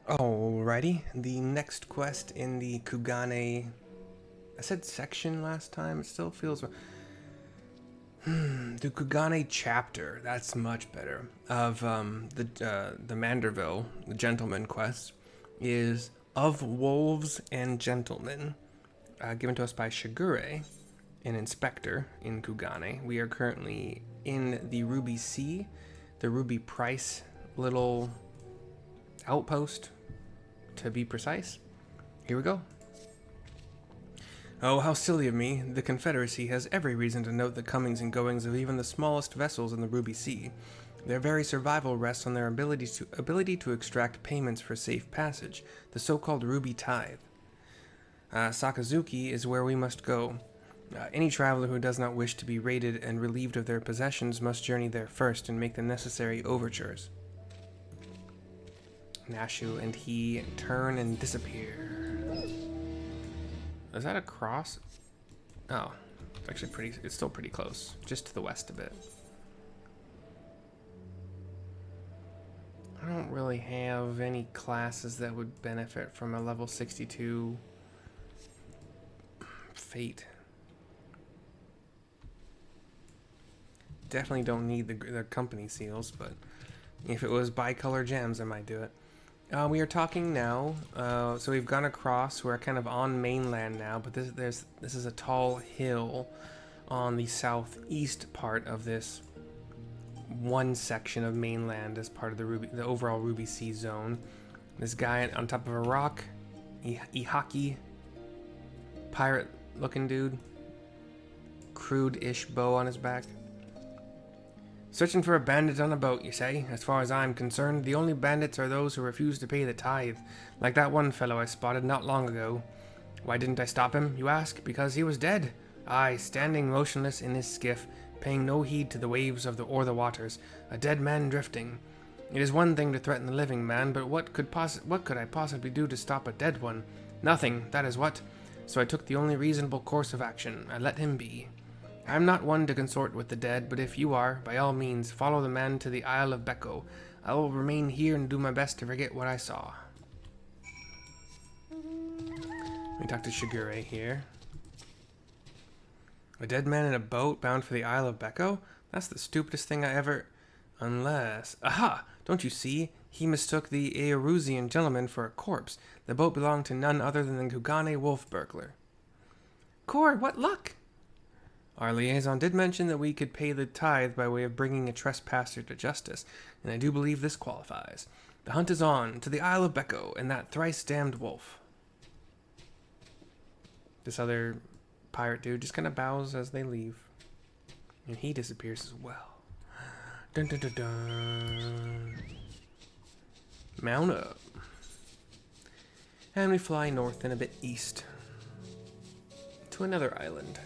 Alrighty, the next quest in the Kugane. I said section last time, it still feels. The Kugane chapter, that's much better, of the Manderville, the Gentleman quest, is Of Wolves and Gentlemen, given to us by Shigure, an inspector in Kugane. We are currently in the Ruby Sea, the Ruby Price little outpost, to be precise. Here we go. Oh, how silly of me. The Confederacy has every reason to note the comings and goings of even the smallest vessels in the Ruby Sea. Their very survival rests on their ability to extract payments for safe passage, the so-called Ruby Tithe. Sakazuki is where we must go. Any traveler who does not wish to be raided and relieved of their possessions must journey there first and make the necessary overtures. Nashu and he turn and disappear. Is that a cross? Oh, it's actually it's still pretty close. Just to the west a bit. I don't really have any classes that would benefit from a level 62 fate. Definitely don't need the company seals, but if it was bicolor gems, I might do it. We are talking now, so we've gone across. We're kind of on mainland now, but this is a tall hill on the southeast part of this one section of mainland as part of the overall Ruby Sea zone. This guy on top of a rock, Ihaki, pirate-looking dude, crude-ish bow on his back. Searching for a bandit on a boat, you say? As far as I'm concerned, the only bandits are those who refuse to pay the tithe, like that one fellow I spotted not long ago. Why didn't I stop him, you ask? Because he was dead. Aye, standing motionless in his skiff, paying no heed to the waves of the waters, a dead man drifting. It is one thing to threaten the living man, but what could I possibly do to stop a dead one? Nothing, that is what. So I took the only reasonable course of action. I let him be. I am not one to consort with the dead, but if you are, by all means, follow the man to the Isle of Beko. I will remain here and do my best to forget what I saw. Let me talk to Shigure here. A dead man in a boat bound for the Isle of Beko? That's the stupidest thing I ever... Unless... Aha! Don't you see? He mistook the Aerusian gentleman for a corpse. The boat belonged to none other than the Kugane wolf burglar. Cord, what luck! Our liaison did mention that we could pay the tithe by way of bringing a trespasser to justice, and I do believe this qualifies. The hunt is on, to the Isle of Beko, and that thrice-damned wolf. This other pirate dude just kind of bows as they leave. And he disappears as well. Dun dun dun dun. Mount up. And we fly north and a bit east. To another island.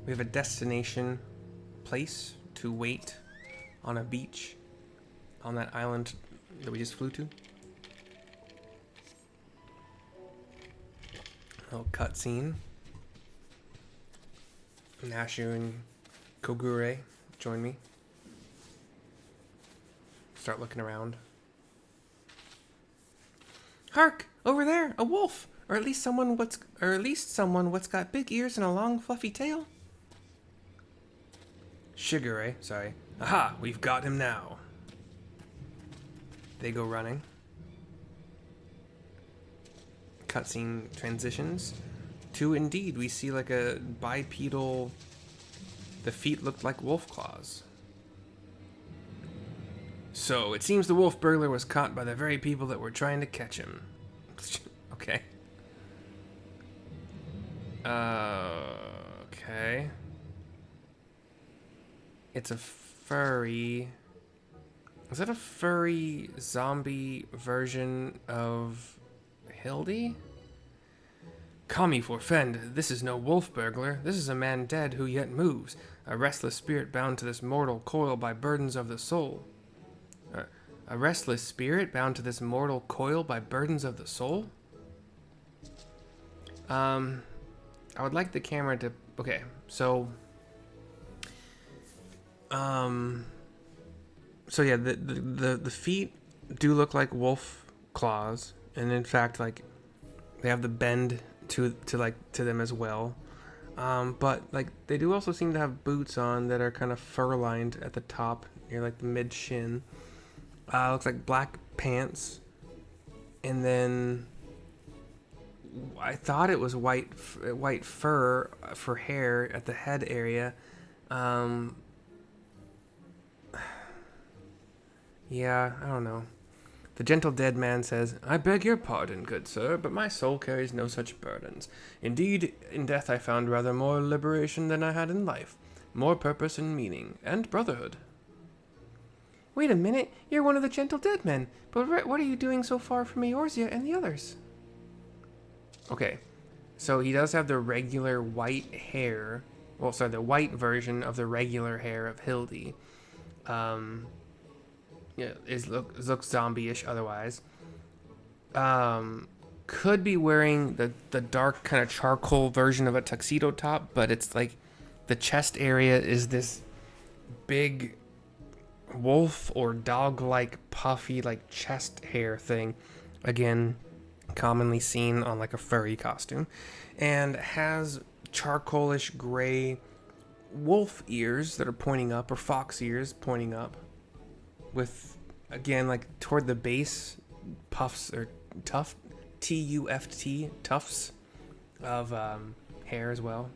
We have a destination place to wait on a beach on that island that we just flew to. A little cutscene. Nashu and Kogure join me. Start looking around. Hark! Over there! A wolf! Or at least someone what's got big ears and a long fluffy tail? Shigure, sorry. Aha! We've got him now. They go running. Cutscene transitions to, indeed, we see like a bipedal... The feet looked like wolf claws. So, it seems the wolf burglar was caught by the very people that were trying to catch him. Okay. Okay. It's a furry... Is that a furry zombie version of Hildy? Kami forfend, this is no wolf burglar. This is a man dead who yet moves. A restless spirit bound to this mortal coil by burdens of the soul. A restless spirit bound to this mortal coil by burdens of the soul? I would like the camera to... Okay, so... So yeah, the feet do look like wolf claws. And in fact, like, they have the bend to them as well. But like they do also seem to have boots on that are kind of fur lined at the top near like the mid shin. Looks like black pants, and then I thought it was white fur for hair at the head area. Yeah, I don't know. The gentle dead man says, "I beg your pardon, good sir, but my soul carries no such burdens. Indeed, in death I found rather more liberation than I had in life, more purpose and meaning, and brotherhood." Wait a minute, you're one of the gentle dead men, but what are you doing so far from Eorzea and the others? Okay, so he does have the regular white hair, well, sorry, the white version of the regular hair of Hildy. Yeah, looks zombie-ish otherwise. Could be wearing the dark kind of charcoal version of a tuxedo top, but it's like the chest area is this big wolf or dog-like puffy like chest hair thing. Again, commonly seen on like a furry costume, and has charcoalish gray wolf ears that are pointing up, or fox ears pointing up, with, again, like toward the base, puffs or T-U-F-T, tufts of hair as well.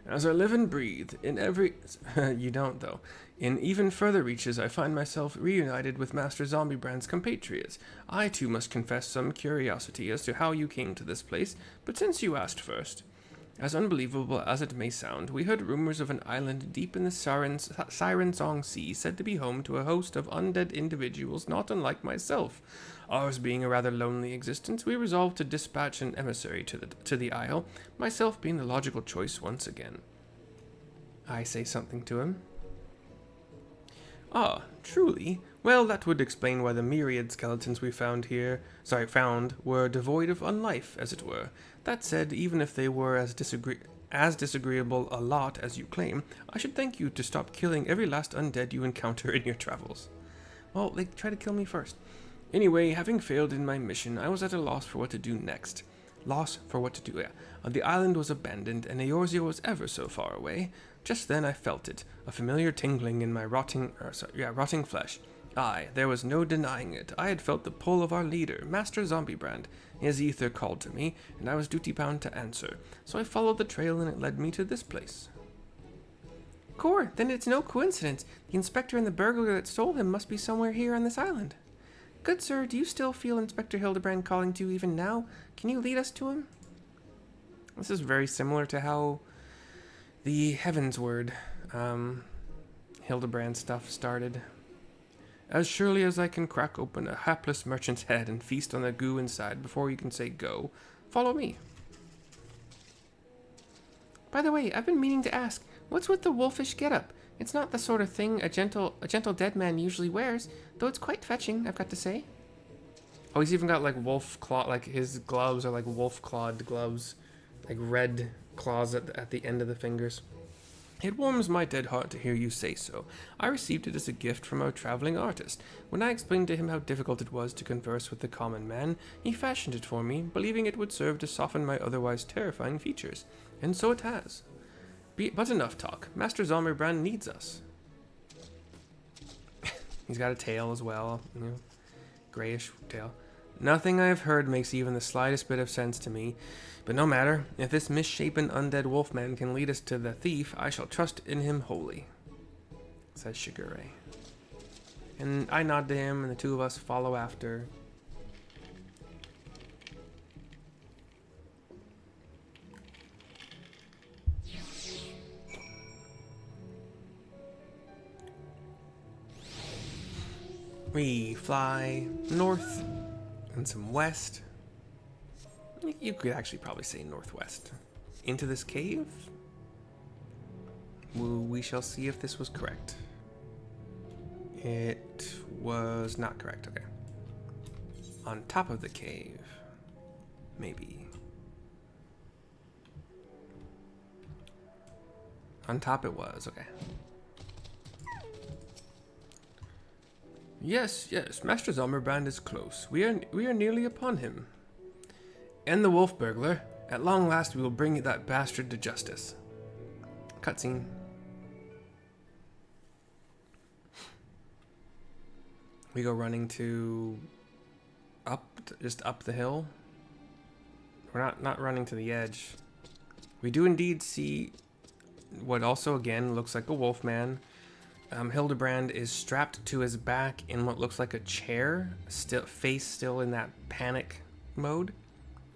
As I live and breathe in every... you don't, though. In even further reaches, I find myself reunited with Master Zombiebrand's compatriots. I, too, must confess some curiosity as to how you came to this place, but since you asked first... As unbelievable as it may sound, we heard rumors of an island deep in the Siren Song Sea said to be home to a host of undead individuals not unlike myself. Ours being a rather lonely existence, we resolved to dispatch an emissary to the isle, myself being the logical choice once again. I say something to him. Ah, truly? Well, that would explain why the myriad skeletons we found were devoid of unlife, as it were. That said, even if they were as disagreeable a lot as you claim, I should thank you to stop killing every last undead you encounter in your travels. Well, they tried to kill me first. Anyway, having failed in my mission, I was at a loss for what to do next. The island was abandoned, and Eorzea was ever so far away. Just then I felt it, a familiar tingling in my rotting flesh. Aye, there was no denying it. I had felt the pull of our leader, Master Zombiebrand. His ether called to me, and I was duty-bound to answer. So I followed the trail, and it led me to this place. Core, then it's no coincidence. The inspector and the burglar that stole him must be somewhere here on this island. Good sir, do you still feel Inspector Hildebrand calling to you even now? Can you lead us to him? This is very similar to how the Heavensward Hildebrand stuff started. As surely as I can crack open a hapless merchant's head and feast on the goo inside before you can say go, follow me. By the way, I've been meaning to ask, what's with the wolfish getup? It's not the sort of thing a gentle dead man usually wears, though it's quite fetching, I've got to say. Oh, he's even got like wolf claw, like his gloves are like wolf clawed gloves, like red claws at the end of the fingers. It warms my dead heart to hear you say so. I received it as a gift from our traveling artist. When I explained to him how difficult it was to converse with the common man, he fashioned it for me, believing it would serve to soften my otherwise terrifying features. And so it has. But enough talk. Master Zombiebrand needs us. He's got a tail as well, grayish tail. Nothing I have heard makes even the slightest bit of sense to me. But no matter, if this misshapen undead wolfman can lead us to the thief, I shall trust in him wholly, says Shigure. And I nod to him, and the two of us follow after. We fly north and some west. You could actually probably say northwest. Into this cave? We shall see if this was correct. It was not correct. Okay. On top of the cave. Maybe. On top it was. Okay. Yes, yes. Master Zommerbrand is close. We are nearly upon him. And the wolf burglar. At long last we will bring that bastard to justice. Cutscene. We go running to just up the hill. We're not running to the edge. We do indeed see what also again looks like a wolf man. Hildebrand is strapped to his back in what looks like a chair, still in that panic mode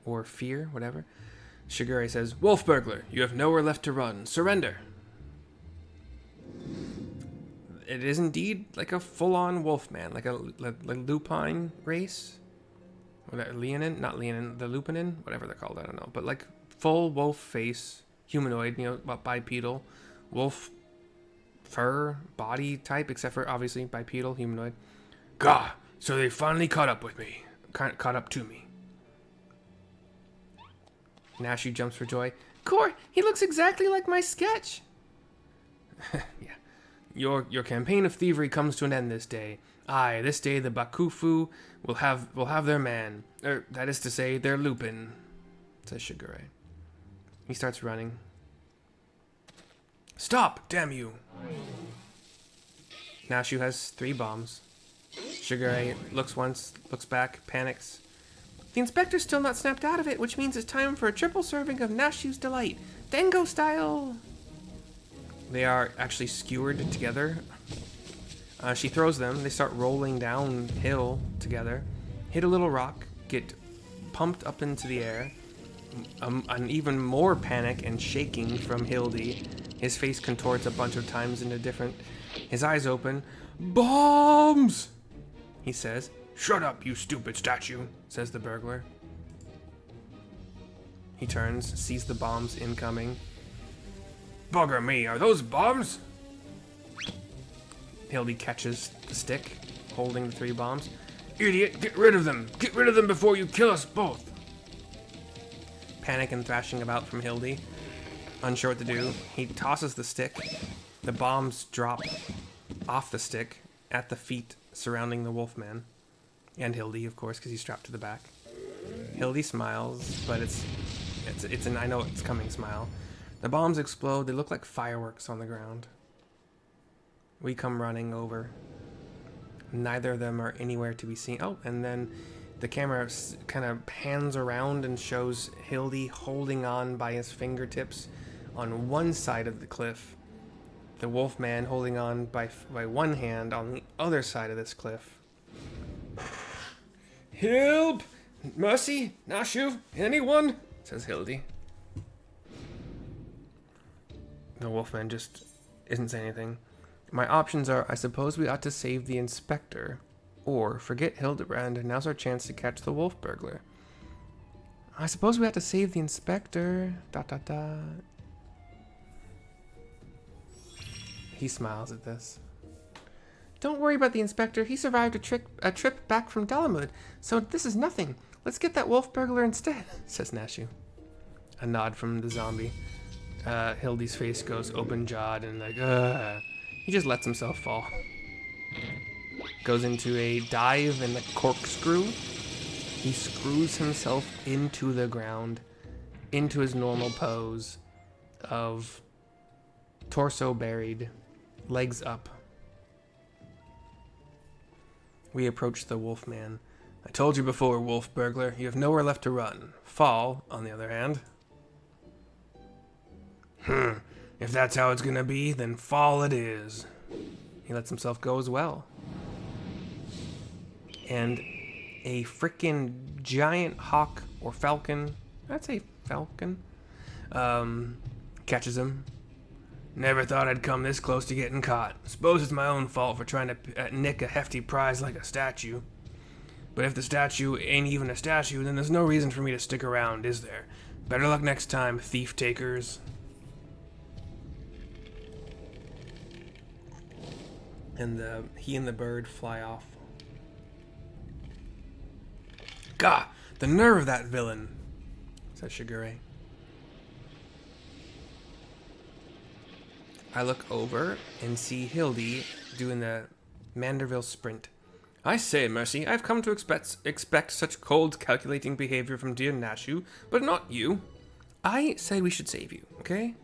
or fear, whatever. Shigure says, "Wolf burglar, you have nowhere left to run. Surrender." It is indeed like a full-on wolf man, like a lupine race. Or that Leonin, not Leonin, the Lupinin, whatever they're called, I don't know. But like full wolf face, humanoid, bipedal, wolf fur, body type, except for obviously bipedal, humanoid. Gah! So they finally caught up with me. Caught up to me. Nashu jumps for joy. Core, he looks exactly like my sketch. Yeah. Your campaign of thievery comes to an end this day. Aye, this day the Bakufu will have their man. That is to say, their Lupin, says Shigure. He starts running. Stop, damn you! Nashu has 3 bombs. Shigure looks once, looks back, panics. The inspector's still not snapped out of it, which means it's time for a triple serving of Nashu's delight. Dango style! They are actually skewered together. She throws them. They start rolling downhill together. Hit a little rock. Get pumped up into the air. An even more panic and shaking from Hildy. His face contorts a bunch of times into different... His eyes open. Bombs! He says. Shut up, you stupid statue, says the burglar. He turns, sees the bombs incoming. Bugger me, are those bombs? Hildy catches the stick, holding the 3 bombs. Idiot, get rid of them! Get rid of them before you kill us both! Panic and thrashing about from Hildy. Unsure what to do, he tosses the stick. The bombs drop off the stick at the feet surrounding the wolfman. And Hildy, of course, because he's strapped to the back. Hildy smiles, but it's an I know it's coming smile. The bombs explode. They look like fireworks on the ground. We come running over. Neither of them are anywhere to be seen. Oh, and then the camera kind of pans around and shows Hildy holding on by his fingertips on one side of the cliff. The wolfman holding on by one hand on the other side of this cliff. Help! Mercy! Nashu! Anyone? Says Hildy. The wolfman just isn't saying anything. My options are, I suppose we ought to save the inspector, or forget Hildebrand, and now's our chance to catch the wolf burglar. I suppose we ought to save the inspector. ... He smiles at this. Don't worry about the inspector. He survived a trip back from Dalamud, so this is nothing. Let's get that wolf burglar instead, says Nashu. A nod from the zombie. Hildy's face goes open-jawed and like, he just lets himself fall. Goes into a dive and the corkscrew. He screws himself into the ground, into his normal pose of torso buried, legs up. We approach the wolfman. I told you before, wolf burglar, you have nowhere left to run. Fall, on the other hand. If that's how it's gonna be, then fall it is. He lets himself go as well. And a freaking giant hawk or falcon, I'd say falcon, catches him. Never thought I'd come this close to getting caught. Suppose it's my own fault for trying to nick a hefty prize like a statue. But if the statue ain't even a statue, then there's no reason for me to stick around, is there? Better luck next time, thief takers. And he and the bird fly off. Gah! The nerve of that villain, says Shigure. I look over and see Hildy doing the Manderville sprint. I say, Mercy, I've come to expect such cold, calculating behavior from dear Nashu, but not you. I said we should save you, okay?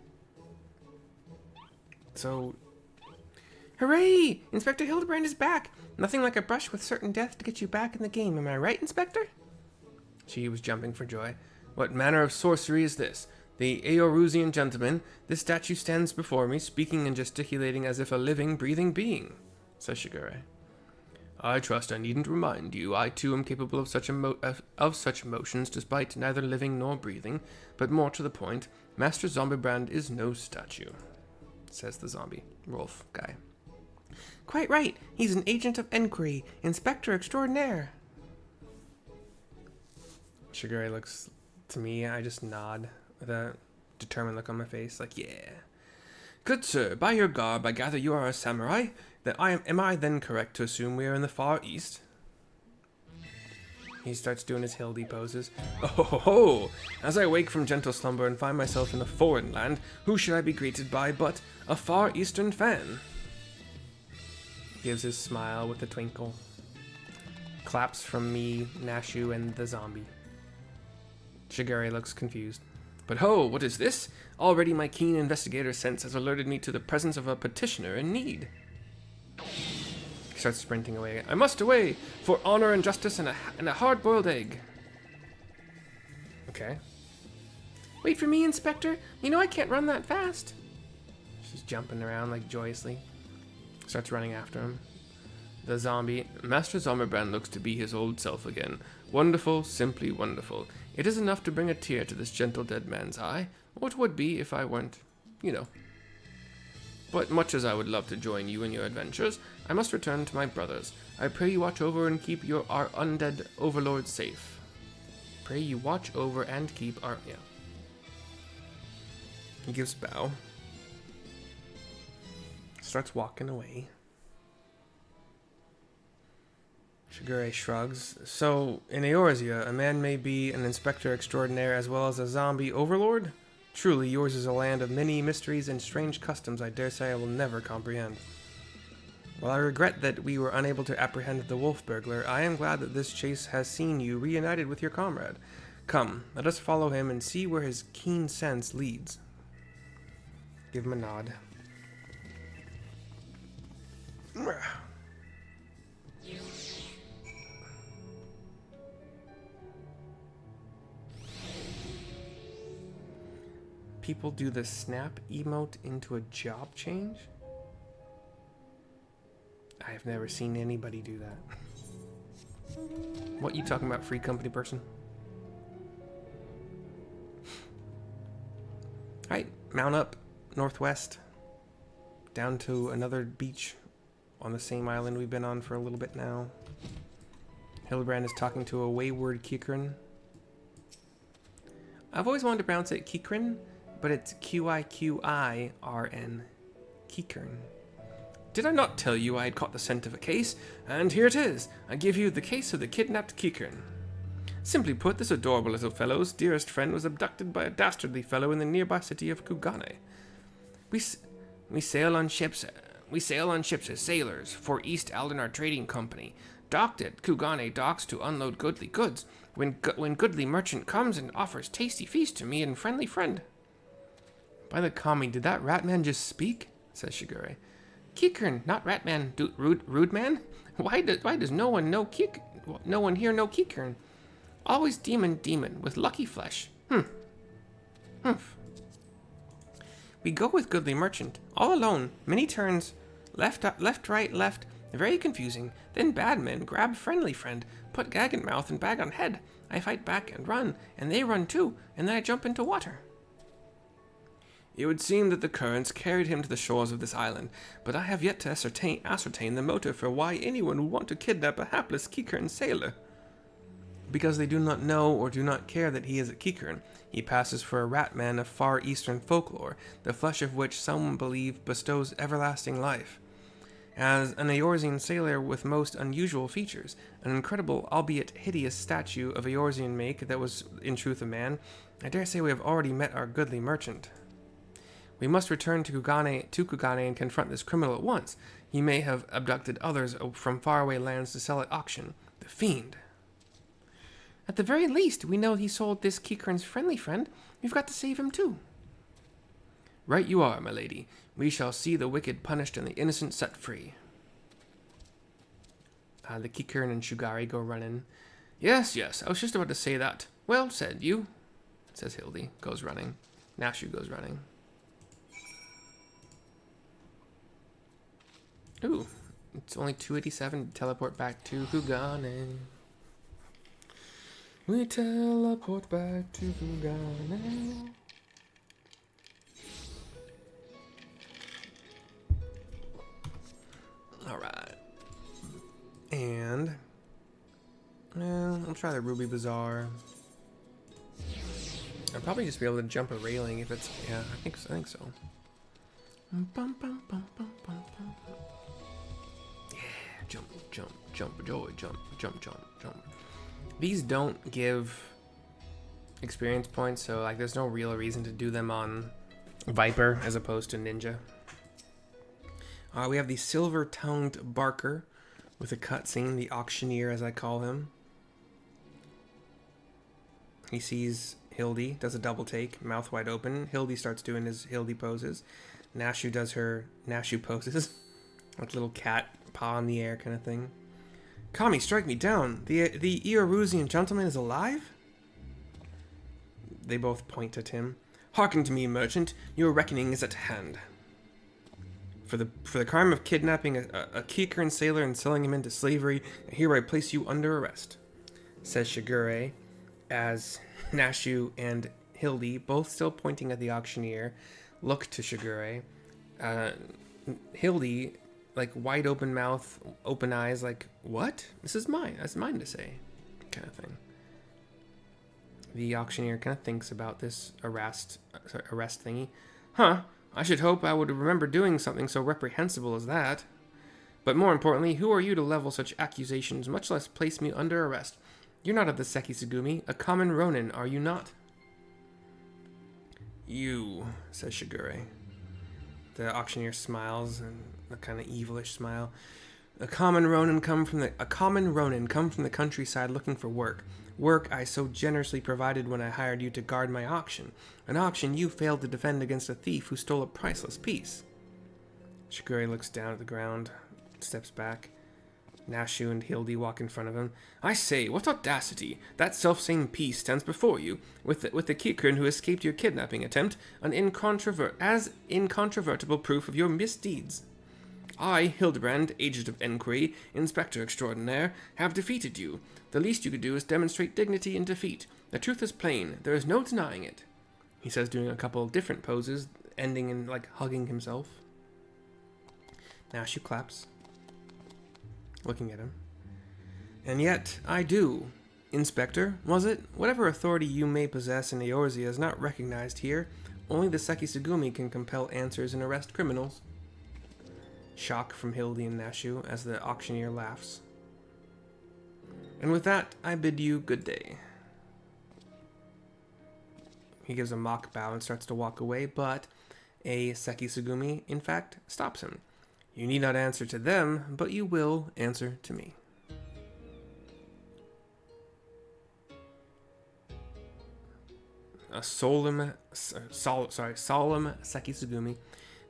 So, hooray! Inspector Hildebrand is back! Nothing like a brush with certain death to get you back in the game, am I right, Inspector? She was jumping for joy. What manner of sorcery is this? The Eorusian gentleman, this statue stands before me, speaking and gesticulating as if a living, breathing being, says Shigure. I trust I needn't remind you, I too am capable of such motions, despite neither living nor breathing, but more to the point, Master Zombiebrand is no statue, says the zombie, Rolf guy. Quite right, he's an agent of enquiry, inspector extraordinaire. Shigure looks to me, I just nod with a determined look on my face, like, yeah. Good sir, by your garb, I gather you are a samurai. Am I then correct to assume we are in the far east? He starts doing his Hildy poses. Oh ho ho ho! As I wake from gentle slumber and find myself in a foreign land, who should I be greeted by but a far eastern fan? Gives his smile with a twinkle. Claps from me, Nashu, and the zombie. Shigure looks confused. But ho, what is this? Already my keen investigator sense has alerted me to the presence of a petitioner in need. He starts sprinting away. I must away, for honor and justice and a hard-boiled egg. Okay. Wait for me, Inspector. You know I can't run that fast. She's jumping around like joyously. Starts running after him. The zombie. Master Zombiebrand looks to be his old self again. Wonderful, simply wonderful. It is enough to bring a tear to this gentle dead man's eye, or it would be if I weren't, you know. But much as I would love to join you in your adventures, I must return to my brothers. I pray you watch over and keep our undead overlord safe. Pray you watch over and keep our... yeah. He gives a bow. Starts walking away. Shigure shrugs. So, in Eorzea, a man may be an inspector extraordinaire as well as a zombie overlord? Truly, yours is a land of many mysteries and strange customs I dare say I will never comprehend. While I regret that we were unable to apprehend the wolf burglar, I am glad that this chase has seen you reunited with your comrade. Come, let us follow him and see where his keen sense leads. Give him a nod. People do the snap emote into a job change? I have never seen anybody do that. What you talking about, free company person? Alright, mount up, northwest, down to another beach on the same island we've been on for a little bit now. Hildebrand is talking to a wayward Kikrin. I've always wanted to pronounce it Kikrin, but it's Qiqirn. Kikern. Did I not tell you I had caught the scent of a case? And here it is. I give you the case of the kidnapped Kikern. Simply put, this adorable little fellow's dearest friend was abducted by a dastardly fellow in the nearby city of Kugane. We sail on ships as sailors for East Aldenar Trading Company, docked at Kugane docks to unload goodly goods. When goodly merchant comes and offers tasty feast to me and friendly friend. By the kami, did that rat man just speak? Says Shigure. Kikern, not rat man, rude man. Why does no one know no one here know Kikern? Always demon with lucky flesh. Humph. We go with goodly merchant, all alone. Many turns, left, right, left. Very confusing. Then bad men grab friendly friend, put gag in mouth and bag on head. I fight back and run, and they run too, and then I jump into water. It would seem that the currents carried him to the shores of this island, but I have yet to ascertain the motive for why anyone would want to kidnap a hapless Kikern sailor. Because they do not know or do not care that he is a Kikern, he passes for a rat man of far eastern folklore, the flesh of which some believe bestows everlasting life. as an Eorzean sailor with most unusual features, an incredible, albeit hideous statue of Eorzean make that was in truth a man. I dare say we have already met our goodly merchant. We must return to Kugane and confront this criminal at once. He may have abducted others from faraway lands to sell at auction. The fiend. At the very least, we know he sold this Kikarin's friendly friend. We've got to save him too. Right you are, my lady. We shall see the wicked punished and the innocent set free. The Kikarin and Shugari go running. Yes, I was just about to say that. Well said, you, says Hildy. Goes running. Nashu goes running. Ooh, it's only 287 to teleport back to Kugane. We teleport back to Kugane. Alright. And I'll try the Ruby Bazaar. I'll probably just be able to jump a railing if it's I think so. Yeah, jump, joy, jump. These don't give experience points, so like there's no real reason to do them on Viper as opposed to Ninja. We have the silver-tongued Barker with a cutscene, the auctioneer as I call him. He sees Hildy, does a double take, mouth wide open. Hildy starts doing his Hildy poses. Nashu does her Nashu poses, like little cat paw in the air kind of thing. Kami, strike me down. The Eorusian gentleman is alive? They both point at him. Hearken to me, merchant. Your reckoning is at hand. For the crime of kidnapping a Kikarin sailor and selling him into slavery, I hereby place you under arrest, says Shigure, as Nashu and Hildy, both still pointing at the auctioneer, look to Shigure. Hildy, like wide open mouth, open eyes, like, what? This is mine. That's mine to say, kind of thing. The auctioneer kind of thinks about this arrest thingy. Huh. I should hope I would remember doing something so reprehensible as that. But more importantly, who are you to level such accusations, much less place me under arrest? You're not of the Sekisugumi, a common Ronin, are you not? You, says Shigure. The auctioneer smiles, and a kind of evilish smile. A common Ronin come from the countryside looking for work. Work I so generously provided when I hired you to guard my auction. An auction you failed to defend against a thief who stole a priceless piece. Shigure looks down at the ground, steps back. Nashu and Hildy walk in front of him. I say, what audacity! That self-same piece stands before you, with the Kikarin who escaped your kidnapping attempt, as incontrovertible proof of your misdeeds. I, Hildebrand, agent of enquiry, inspector extraordinaire, have defeated you. The least you could do is demonstrate dignity in defeat. The truth is plain. There is no denying it. He says, doing a couple of different poses, ending in, like, hugging himself. Nashu claps, looking at him. And yet, I do. Inspector, was it? Whatever authority you may possess in Eorzea is not recognized here. Only the Sekisugumi can compel answers and arrest criminals. Shock from Hildy and Nashu as the auctioneer laughs. And with that, I bid you good day. He gives a mock bow and starts to walk away, but a Sekisugumi, in fact, stops him. You need not answer to them, but you will answer to me. A solemn Sekisugumi.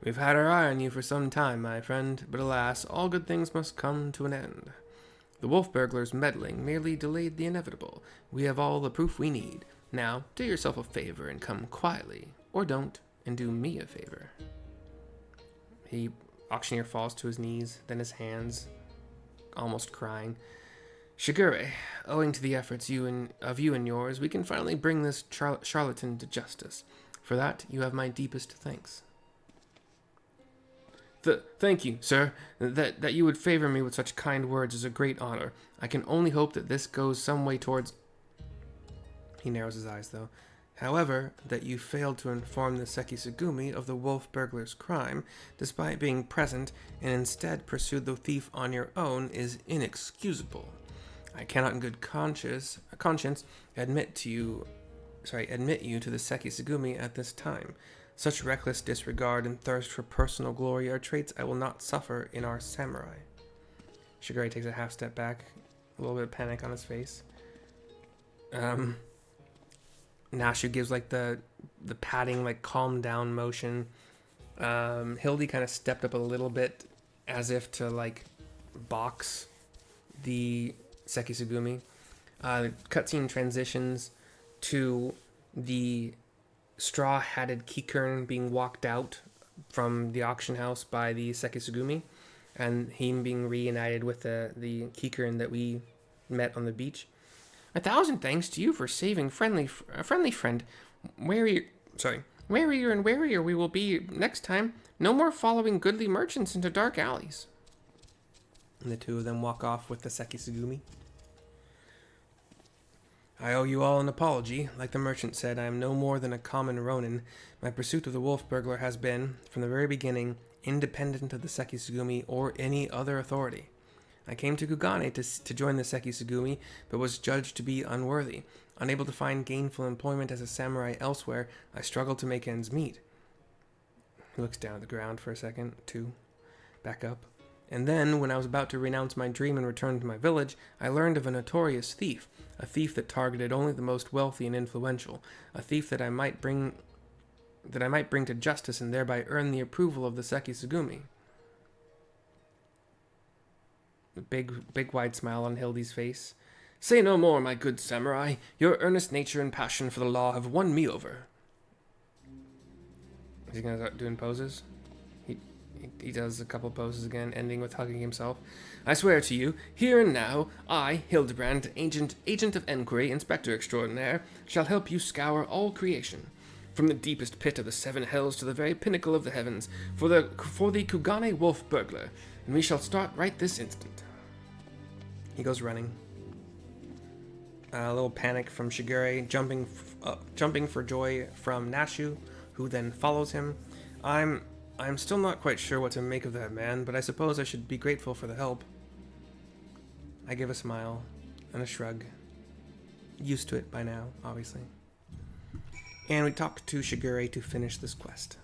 We've had our eye on you for some time, my friend, but alas, all good things must come to an end. The wolf burglar's meddling merely delayed the inevitable. We have all the proof we need. Now, do yourself a favor and come quietly, or don't, and do me a favor. Auctioneer falls to his knees, then his hands, almost crying. Shigure, owing to the efforts of you and yours, we can finally bring this charlatan to justice. For that, you have my deepest thanks. Thank you, sir. That you would favor me with such kind words is a great honor. I can only hope that this goes some way towards... He narrows his eyes, though. However, that you failed to inform the Sekisugumi of the wolf burglar's crime, despite being present, and instead pursued the thief on your own is inexcusable. I cannot in good conscience admit you to the Sekisugumi at this time. Such reckless disregard and thirst for personal glory are traits I will not suffer in our samurai. Shigure takes a half step back, a little bit of panic on his face. Nashu gives like the patting, like calm down motion. Hildy kind of stepped up a little bit as if to like box the Sekisugumi. Cutscene transitions to the straw-hatted Kikern being walked out from the auction house by the Sekisugumi, and him being reunited with the Kikern that we met on the beach. 1,000 thanks to you for saving a friendly friend. Warier and warier we will be next time. No more following goodly merchants into dark alleys. And the two of them walk off with the Sekisugumi. I owe you all an apology. Like the merchant said, I am no more than a common ronin. My pursuit of the wolf burglar has been, from the very beginning, independent of the Sekisugumi or any other authority. I came to Kugane to join the Sekisugumi, but was judged to be unworthy. Unable to find gainful employment as a samurai elsewhere, I struggled to make ends meet. He looks down at the ground for a second, too. Back up. And then, when I was about to renounce my dream and return to my village, I learned of a notorious thief. A thief that targeted only the most wealthy and influential. A thief that I might bring to justice and thereby earn the approval of the Sekisugumi. A big wide smile on Hildy's face. Say no more, my good samurai. Your earnest nature and passion for the law have won me over. Is he gonna start doing poses? He does a couple poses again, ending with hugging himself. I swear to you, here and now, I, Hildebrand, agent of enquiry, inspector extraordinaire, shall help you scour all creation, from the deepest pit of the seven hells to the very pinnacle of the heavens, for the Kugane wolf burglar, and we shall start right this instant. He goes running. A little panic from Shigure, jumping for joy from Nashu, who then follows him. I'm still not quite sure what to make of that man, but I suppose I should be grateful for the help. I give a smile and a shrug. Used to it by now, obviously. And we talk to Shigure to finish this quest.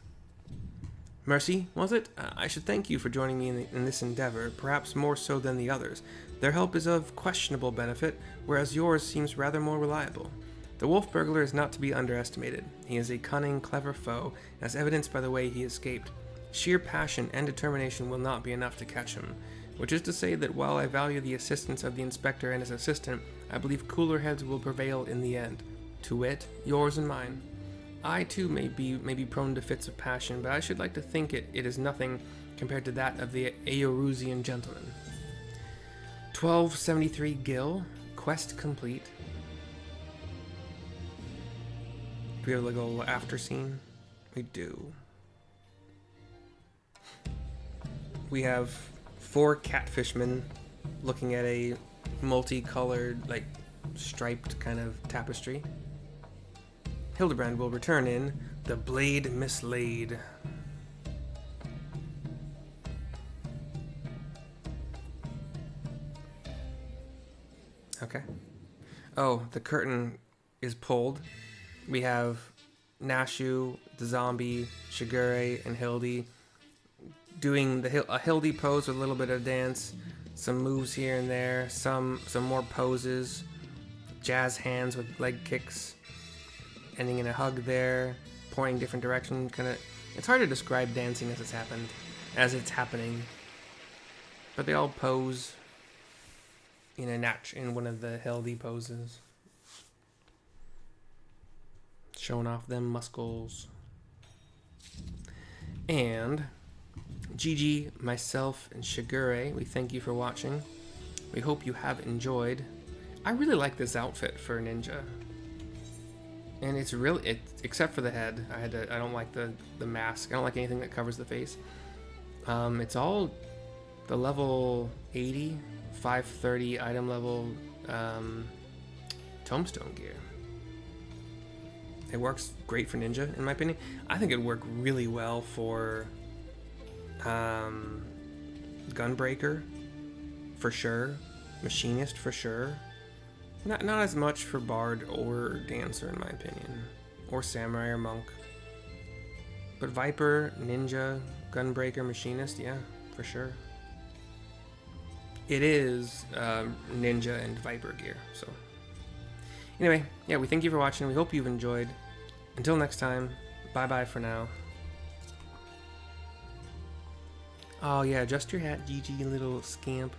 Mercy, was it? I should thank you for joining me in this endeavor, perhaps more so than the others. Their help is of questionable benefit, whereas yours seems rather more reliable. The wolf burglar is not to be underestimated. He is a cunning, clever foe, as evidenced by the way he escaped. Sheer passion and determination will not be enough to catch him, which is to say that while I value the assistance of the inspector and his assistant, I believe cooler heads will prevail in the end. To wit, yours and mine. I too may be prone to fits of passion, but I should like to think it is nothing compared to that of the Eorusian gentleman. 1273 Gil, quest complete. Do we have like a little after scene? We do. We have 4 catfishmen looking at a multicolored, like, striped kind of tapestry. Hildebrand will return in The Blade Mislaid. Okay. Oh, the curtain is pulled. We have Nashu, the zombie, Shigure, and Hildy doing a Hildy pose with a little bit of dance, some moves here and there, some more poses, jazz hands with leg kicks, ending in a hug there, pointing different directions. It's hard to describe dancing as it's happening, but they all pose in one of the Hildy poses, showing off them muscles. And Gigi, myself, and Shigure, we thank you for watching. We hope you have enjoyed. I really like this outfit for a ninja. And it's except for the head. I don't like the mask. I don't like anything that covers the face. It's all the level 80, 530 item level tombstone gear. It works great for ninja, in my opinion. I think it'd work really well for gunbreaker, for sure. Machinist, for sure. Not as much for bard or dancer, in my opinion, or samurai or monk. But viper, ninja, gunbreaker, machinist, yeah, for sure. It is ninja and viper gear. So anyway, yeah, we thank you for watching. We hope you've enjoyed. Until next time, bye bye for now. Oh yeah, adjust your hat, GG, little scamp.